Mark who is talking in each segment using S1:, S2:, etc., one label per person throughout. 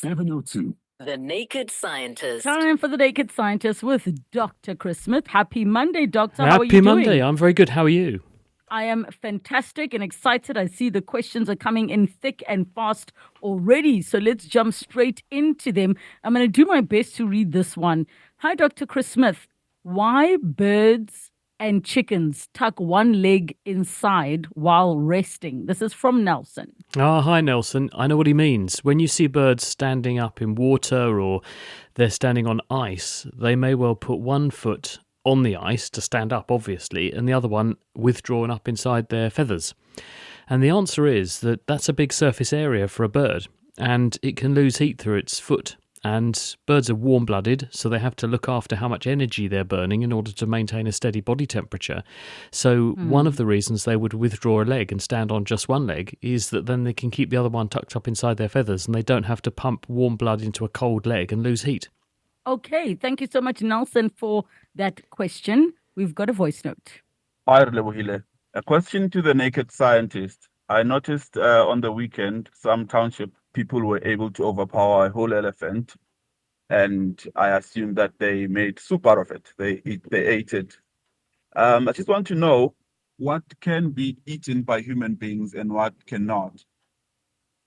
S1: 702.
S2: The Naked Scientist.
S3: Time for The Naked Scientist with Dr. Chris Smith. Happy Monday, Doctor. How are you
S4: Happy
S3: doing?
S4: Monday. I'm very good. How are you?
S3: I am fantastic and excited. I see the questions are coming in thick and fast already. So let's jump straight into them. I'm going to do my best to read this one. Hi, Dr. Chris Smith. Why birds and chickens tuck one leg inside while resting? This is from Nelson.
S4: Hi, Nelson. I know what he means. When you see birds standing up in water or they're standing on ice, they may well put one foot on the ice to stand up, obviously, and the other one withdrawn up inside their feathers. And the answer is that that's a big surface area for a bird, and it can lose heat through its foot. And birds are warm-blooded, so they have to look after how much energy they're burning in order to maintain a steady body temperature. So one of the reasons they would withdraw a leg and stand on just one leg is that then they can keep the other one tucked up inside their feathers, and they don't have to pump warm blood into a cold leg and lose heat.
S3: Okay, thank you so much, Nelson, for that question. We've got a voice note.
S5: Hi, Lebohile. A question to the Naked Scientist. I noticed on the weekend some township people were able to overpower a whole elephant, and I assume that they made soup out of it. They ate it. I just want to know what can be eaten by human beings and what cannot.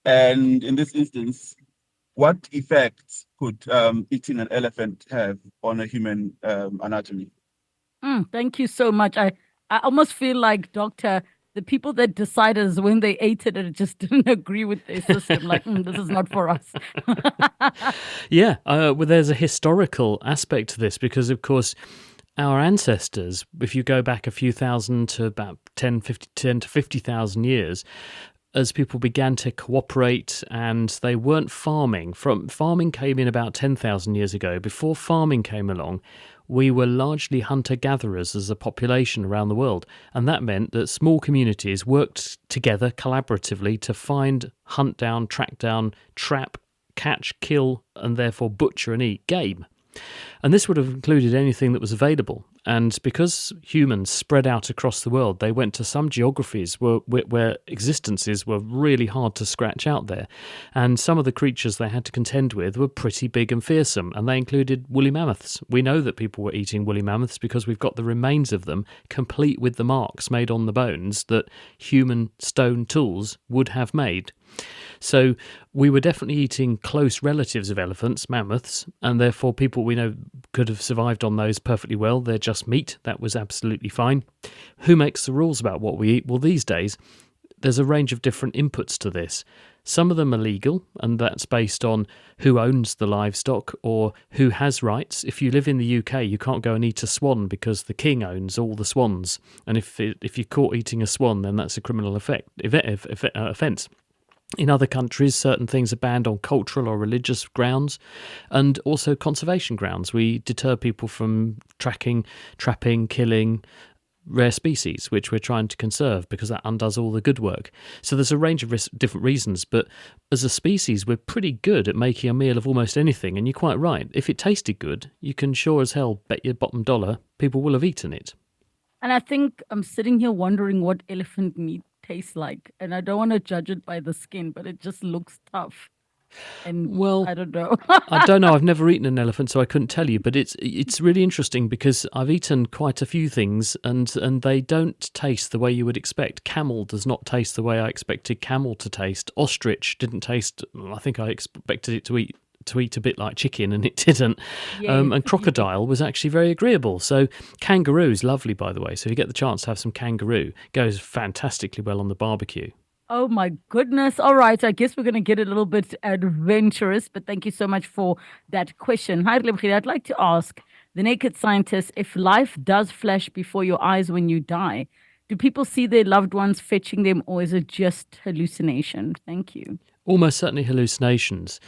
S5: And in this instance, what effects could eating an elephant have on a human anatomy?
S3: Thank you so much. I almost feel like, Doctor, the people that decided is when they ate it, it just didn't agree with their system. Like, this is not for us.
S4: Yeah, well, there's a historical aspect to this because, of course, our ancestors, if you go back a few thousand to about 10 to 50,000 years, as people began to cooperate and they weren't farming. Farming came in about 10,000 years ago. Before farming came along, we were largely hunter-gatherers as a population around the world. And that meant that small communities worked together collaboratively to find, hunt down, track down, trap, catch, kill, and therefore butcher and eat game. And this would have included anything that was available. And because humans spread out across the world, they went to some geographies where existences were really hard to scratch out there. And some of the creatures they had to contend with were pretty big and fearsome, and they included woolly mammoths. We know that people were eating woolly mammoths because we've got the remains of them, complete with the marks made on the bones that human stone tools would have made. So we were definitely eating close relatives of elephants, mammoths, and therefore people we know could have survived on those perfectly well. They're just meat. That was absolutely fine. Who makes the rules about what we eat? Well, these days, there's a range of different inputs to this. Some of them are legal, and that's based on who owns the livestock or who has rights. If you live in the UK, you can't go and eat a swan because the king owns all the swans. And if you're caught eating a swan, then that's a criminal offence. In other countries, certain things are banned on cultural or religious grounds and also conservation grounds. We deter people from tracking, trapping, killing rare species, which we're trying to conserve because that undoes all the good work. So there's a range of different reasons, but as a species, we're pretty good at making a meal of almost anything, and you're quite right. If it tasted good, you can sure as hell bet your bottom dollar people will have eaten it.
S3: And I think I'm sitting here wondering what elephant meat tastes like. And I don't want to judge it by the skin, but it just looks tough. And
S4: well,
S3: I don't know.
S4: I don't know. I've never eaten an elephant, so I couldn't tell you. But it's really interesting because I've eaten quite a few things, and they don't taste the way you would expect. Camel does not taste the way I expected camel to taste. Ostrich didn't taste. I think I expected it to eat a bit like chicken, and it didn't.
S3: Yes.
S4: And crocodile was actually very agreeable. So kangaroo is lovely, by the way. So if you get the chance to have some kangaroo, goes fantastically well on the barbecue.
S3: Oh my goodness. All right. I guess we're going to get a little bit adventurous, but thank you so much for that question. Hi, Lebkhile. I'd like to ask the Naked Scientist, if life does flash before your eyes when you die, do people see their loved ones fetching them, or is it just hallucination? Thank you.
S4: Almost certainly hallucinations.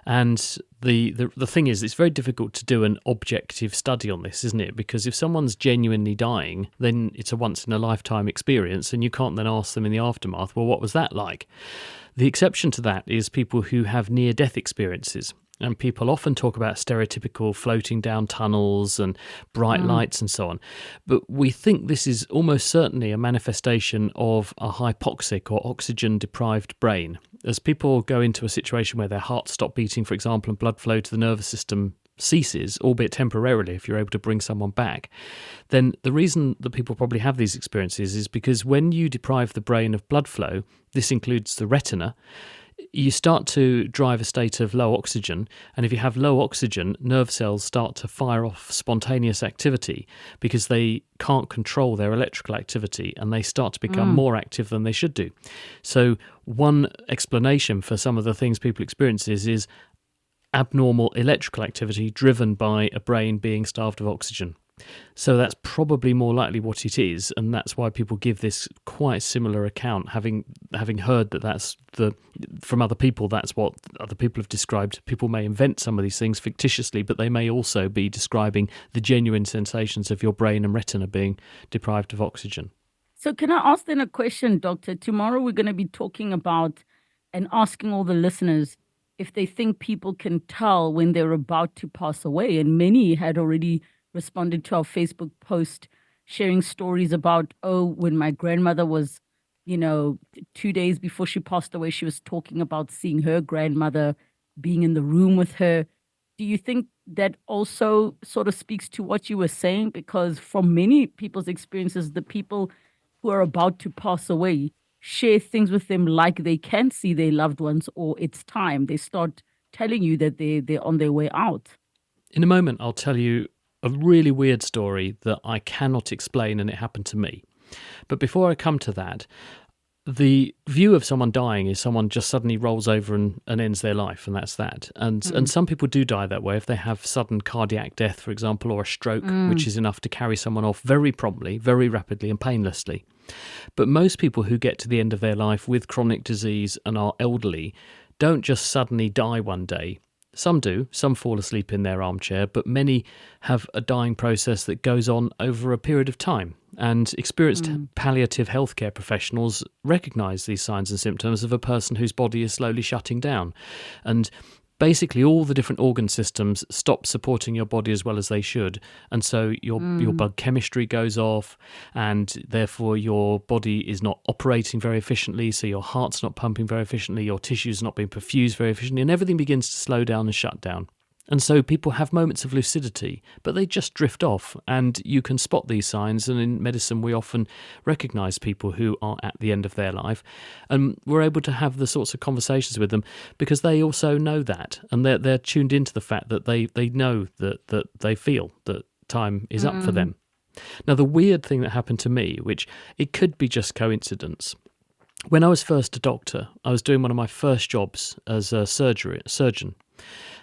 S4: And the thing is, it's very difficult to do an objective study on this, isn't it? Because if someone's genuinely dying, then it's a once-in-a-lifetime experience, and you can't then ask them in the aftermath, well, what was that like? The exception to that is people who have near-death experiences. And people often talk about stereotypical floating down tunnels and bright lights and so on. But we think this is almost certainly a manifestation of a hypoxic or oxygen-deprived brain. As people go into a situation where their heart stops beating, for example, and blood flow to the nervous system ceases, albeit temporarily if you're able to bring someone back, then the reason that people probably have these experiences is because when you deprive the brain of blood flow, this includes the retina, you start to drive a state of low oxygen. And if you have low oxygen, nerve cells start to fire off spontaneous activity because they can't control their electrical activity and they start to become more active than they should do. So one explanation for some of the things people experience is abnormal electrical activity driven by a brain being starved of oxygen. So that's probably more likely what it is, and that's why people give this quite similar account, having heard that that's from other people. That's what other people have described. People may invent some of these things fictitiously, but they may also be describing the genuine sensations of your brain and retina being deprived of oxygen.
S3: So can I ask then a question, Doctor? Tomorrow we're going to be talking about and asking all the listeners if they think people can tell when they're about to pass away. And many had already responded to our Facebook post sharing stories about, when my grandmother was, 2 days before she passed away, she was talking about seeing her grandmother being in the room with her. Do you think that also sort of speaks to what you were saying? Because from many people's experiences, the people who are about to pass away share things with them like they can see their loved ones or it's time. They start telling you that they're on their way out.
S4: In a moment, I'll tell you a really weird story that I cannot explain, and it happened to me. But before I come to that, the view of someone dying is someone just suddenly rolls over and ends their life, and that's that. And some people do die that way if they have sudden cardiac death, for example, or a stroke, which is enough to carry someone off very promptly, very rapidly and painlessly. But most people who get to the end of their life with chronic disease and are elderly don't just suddenly die one day. Some do, some fall asleep in their armchair, but many have a dying process that goes on over a period of time. And experienced palliative healthcare professionals recognise these signs and symptoms of a person whose body is slowly shutting down. And basically all the different organ systems stop supporting your body as well as they should. And so your blood chemistry goes off, and therefore your body is not operating very efficiently, so your heart's not pumping very efficiently, your tissues not being perfused very efficiently, and everything begins to slow down and shut down. And so people have moments of lucidity, but they just drift off, and you can spot these signs. And in medicine, we often recognise people who are at the end of their life, and we're able to have the sorts of conversations with them because they also know that, and they're tuned into the fact that they know that they feel that time is up for them. Now, the weird thing that happened to me, which it could be just coincidence, when I was first a doctor, I was doing one of my first jobs as a surgeon.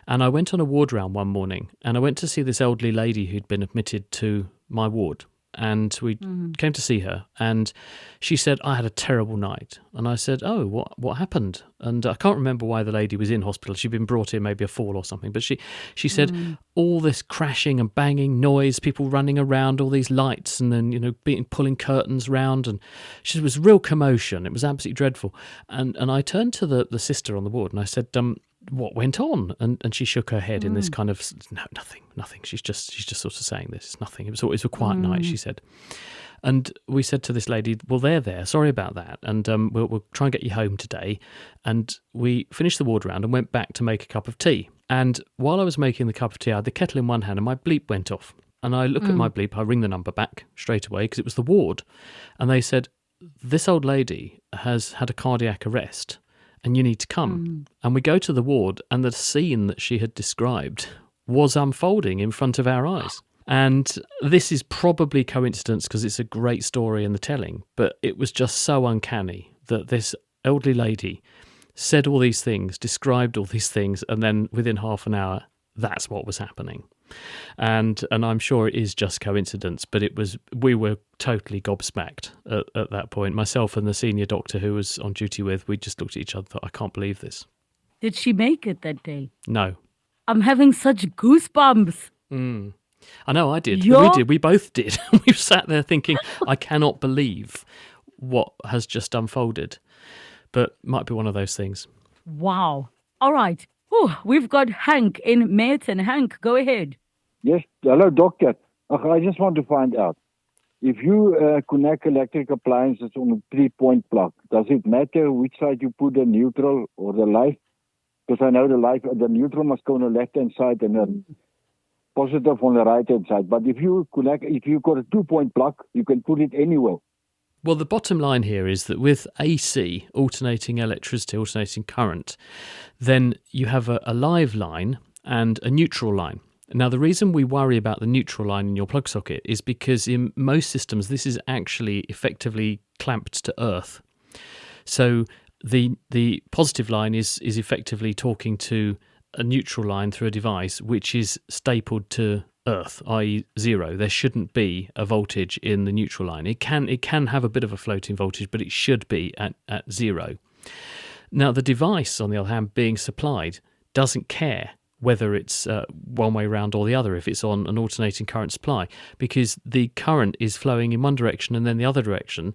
S4: And I went on a ward round one morning, and I went to see this elderly lady who'd been admitted to my ward. And we came to see her, and she said, "I had a terrible night." And I said, "Oh, what happened?" And I can't remember why the lady was in hospital. She'd been brought in, maybe a fall or something. But she said, all this crashing and banging noise, people running around, all these lights, and then, pulling curtains round. And she said, it was real commotion. It was absolutely dreadful. And I turned to the sister on the ward, and I said, what went on? And she shook her head in this kind of, no, nothing. She's just sort of saying this. It's nothing. It was a quiet night, she said. And we said to this lady, well, they're there. Sorry about that. And we'll try and get you home today. And we finished the ward round and went back to make a cup of tea. And while I was making the cup of tea, I had the kettle in one hand and my bleep went off. And I look at my bleep, I ring the number back straight away because it was the ward. And they said, this old lady has had a cardiac arrest and you need to come. And we go to the ward, and the scene that she had described was unfolding in front of our eyes. And this is probably coincidence because it's a great story in the telling, but it was just so uncanny that this elderly lady said all these things, described all these things, and then within half an hour, that's what was happening. And I'm sure it is just coincidence, but we were totally gobsmacked at that point. Myself and the senior doctor who was on duty with, we just looked at each other and thought, I can't believe this.
S3: Did she make it that day?
S4: No.
S3: I'm having such goosebumps.
S4: I know, I did. We did. We both did. We sat there thinking, I cannot believe what has just unfolded. But might be one of those things.
S3: Wow. All right. Whew, we've got Hank in Merton. Hank, go ahead.
S1: Yes, hello, doctor. I just want to find out if you connect electric appliances on a 3-point plug, does it matter which side you put the neutral or the light? Because I know the neutral must go on the left-hand side and the positive on the right-hand side. But if you got a 2-point plug, you can put it anywhere.
S4: Well, the bottom line here is that with AC, alternating electricity, alternating current, then you have a live line and a neutral line. Now, the reason we worry about the neutral line in your plug socket is because in most systems, this is actually effectively clamped to earth. So the positive line is effectively talking to a neutral line through a device which is stapled to earth, i.e. zero. There shouldn't be a voltage in the neutral line. It can have a bit of a floating voltage, but it should be at zero. Now, the device, on the other hand, being supplied, doesn't care whether it's one way round or the other, if it's on an alternating current supply, because the current is flowing in one direction and then the other direction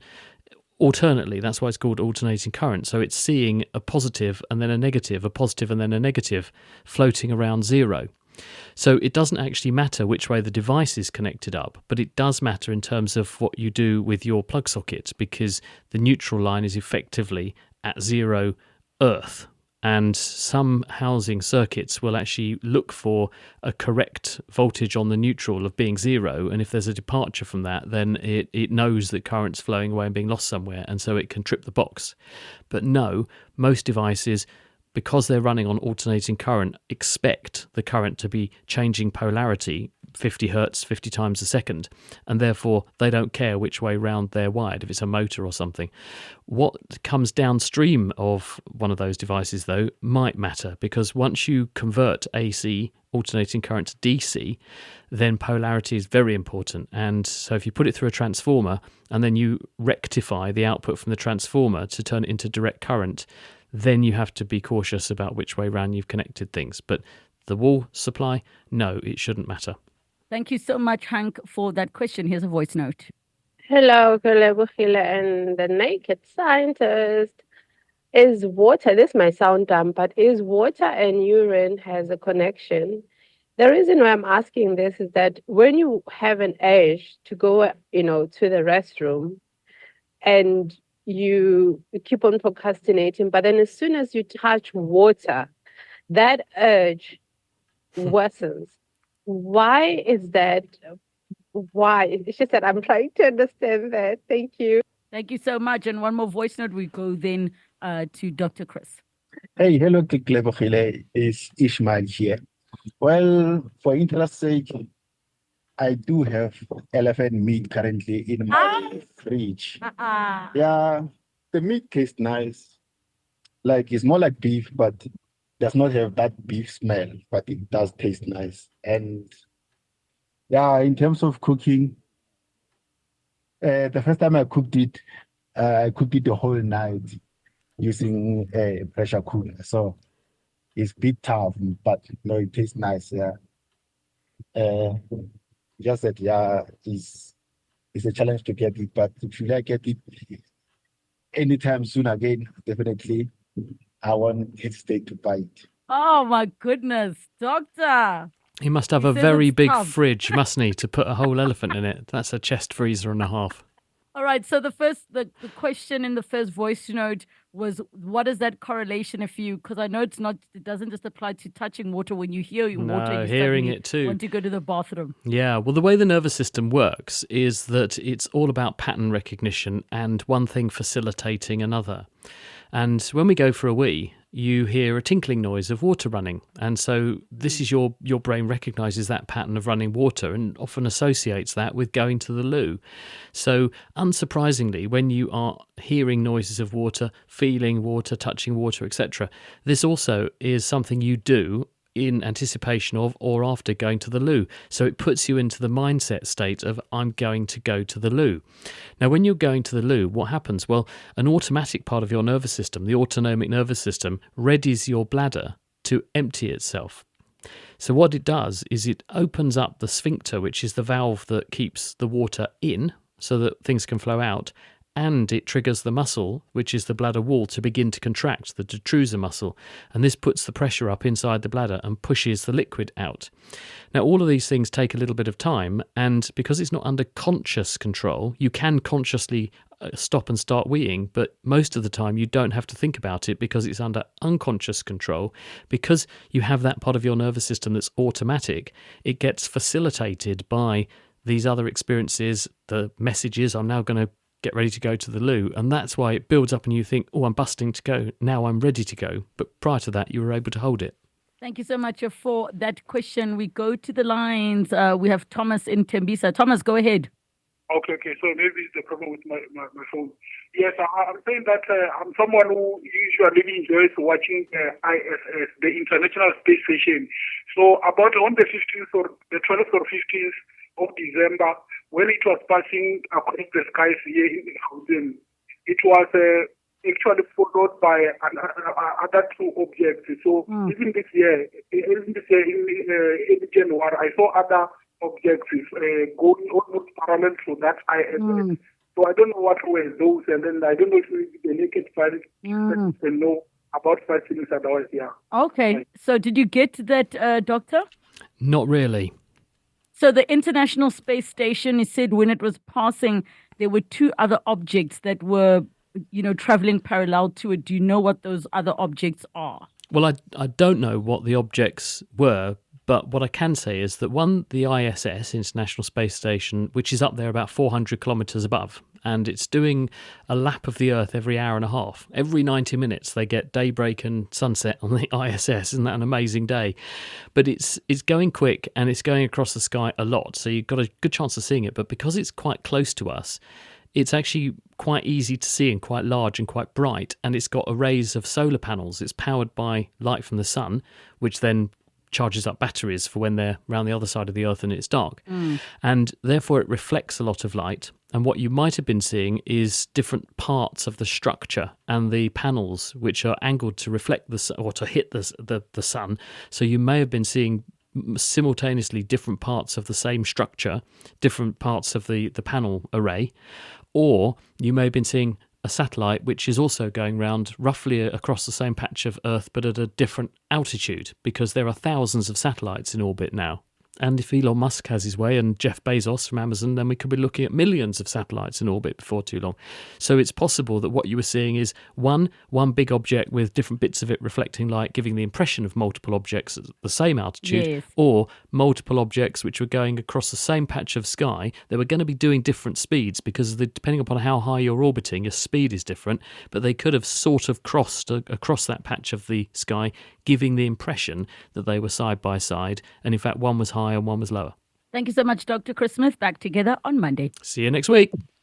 S4: alternately. That's why it's called alternating current. So it's seeing a positive and then a negative, a positive and then a negative, floating around zero. So it doesn't actually matter which way the device is connected up, but it does matter in terms of what you do with your plug socket, because the neutral line is effectively at zero earth. And some housing circuits will actually look for a correct voltage on the neutral of being zero. And if there's a departure from that, then it knows that current's flowing away and being lost somewhere. And so it can trip the box. But no, most devices, because they're running on alternating current, expect the current to be changing polarity 50 hertz 50 times a second, and therefore they don't care which way round they're wired, if it's a motor or something. What comes downstream of one of those devices, though, might matter, because once you convert AC, alternating current, to DC, then polarity is very important. And so if you put it through a transformer and then you rectify the output from the transformer to turn it into direct current, then you have to be cautious about which way round you've connected things. But the wall supply, no, it shouldn't matter.
S3: Thank you so much, Hank, for that question. Here's a voice note.
S6: Hello, Kolebogile and the Naked Scientist. Is water, this might sound dumb, but is water and urine has a connection? The reason why I'm asking this is that when you have an urge to go, to the restroom, and you keep on procrastinating, but then as soon as you touch water, that urge worsens. Why is that? Why? It's just that I'm trying to understand that. Thank you.
S3: Thank you so much. And one more voice note. We go then to Dr. Chris.
S7: Hey, hello, Klebogile. It's Ishmael here. Well, for interest's sake, I do have elephant meat currently in my fridge. Yeah, the meat tastes nice. Like, it's more like beef, but does not have that beef smell, but it does taste nice. And yeah, in terms of cooking, the first time I cooked it the whole night using a pressure cooker. So it's a bit tough, but it tastes nice. Yeah. Just that, yeah, it's a challenge to get it, but should I get it anytime soon again, definitely I won't hesitate to buy it.
S3: Oh, my goodness. Doctor.
S4: He must have
S3: He
S4: a
S3: says
S4: very
S3: it's
S4: big
S3: tough.
S4: fridge, mustn't he, to put a whole elephant in it? That's a chest freezer and a half.
S3: All right. So the question in the first voice note was, what is that correlation because I know it doesn't just apply to touching water. When you hear water,
S4: No,
S3: you
S4: hearing
S3: suddenly
S4: it too.
S3: want to go to the bathroom.
S4: Yeah, well, the way the nervous system works is that it's all about pattern recognition and one thing facilitating another. And when we go for a wee, you hear a tinkling noise of water running. And so this is your brain recognises that pattern of running water and often associates that with going to the loo. So unsurprisingly, when you are hearing noises of water, feeling water, touching water, etc., this also is something you do in anticipation of or after going to the loo. So it puts you into the mindset state of, I'm going to go to the loo. Now, when you're going to the loo, what happens? Well, an automatic part of your nervous system, the autonomic nervous system, readies your bladder to empty itself. So what it does is it opens up the sphincter, which is the valve that keeps the water in so that things can flow out, and it triggers the muscle, which is the bladder wall, to begin to contract, the detrusor muscle. And this puts the pressure up inside the bladder and pushes the liquid out. Now, all of these things take a little bit of time, and because it's not under conscious control, you can consciously stop and start weeing, but most of the time you don't have to think about it because it's under unconscious control. Because you have that part of your nervous system that's automatic, it gets facilitated by these other experiences. The messages, I'm now going to get ready to go to the loo, and that's why it builds up and you think, oh, I'm busting to go, now I'm ready to go. But prior to that, you were able to hold it.
S3: Thank you so much for that question. We go to the lines. We have Thomas in Tembisa. Thomas, go ahead.
S8: Okay. So maybe it's the problem with my phone. Yes, I'm saying that I'm someone who usually enjoys watching ISS, the International Space Station. So about on the 15th or the 12th or 15th of December, when it was passing across the skies here in Gauteng, it was actually followed by other two objects. So even this year in January, I saw other objects going almost parallel to that ISS. So I don't know what were those, and then I don't know if the naked science can know about such things otherwise. Yeah.
S3: Okay. So did you get that, Doctor?
S4: Not really.
S3: So the International Space Station, it said when it was passing, there were two other objects that were, traveling parallel to it. Do you know what those other objects are?
S4: Well, I don't know what the objects were, but what I can say is that one, the ISS, International Space Station, which is up there about 400 kilometres above, and it's doing a lap of the Earth every hour and a half. Every 90 minutes they get daybreak and sunset on the ISS. Isn't that an amazing day? But it's going quick and it's going across the sky a lot, so you've got a good chance of seeing it. But because it's quite close to us, it's actually quite easy to see and quite large and quite bright, and it's got arrays of solar panels. It's powered by light from the sun, which then charges up batteries for when they're around the other side of the Earth and it's dark. And therefore it reflects a lot of light. And what you might have been seeing is different parts of the structure and the panels which are angled to reflect the sun or to hit the sun. So you may have been seeing simultaneously different parts of the same structure, different parts of the panel array, or you may have been seeing a satellite which is also going round roughly across the same patch of Earth but at a different altitude, because there are thousands of satellites in orbit now. And if Elon Musk has his way and Jeff Bezos from Amazon, then we could be looking at millions of satellites in orbit before too long. So it's possible that what you were seeing is one big object with different bits of it reflecting light, giving the impression of multiple objects at the same altitude,
S3: Yes.
S4: or multiple objects which were going across the same patch of sky. They were going to be doing different speeds because depending upon how high you're orbiting, your speed is different, but they could have sort of crossed across that patch of the sky, giving the impression that they were side by side, and in fact one was higher and one was lower.
S3: Thank you so much, Dr. Chris Smith. Back together on Monday.
S4: See you next week.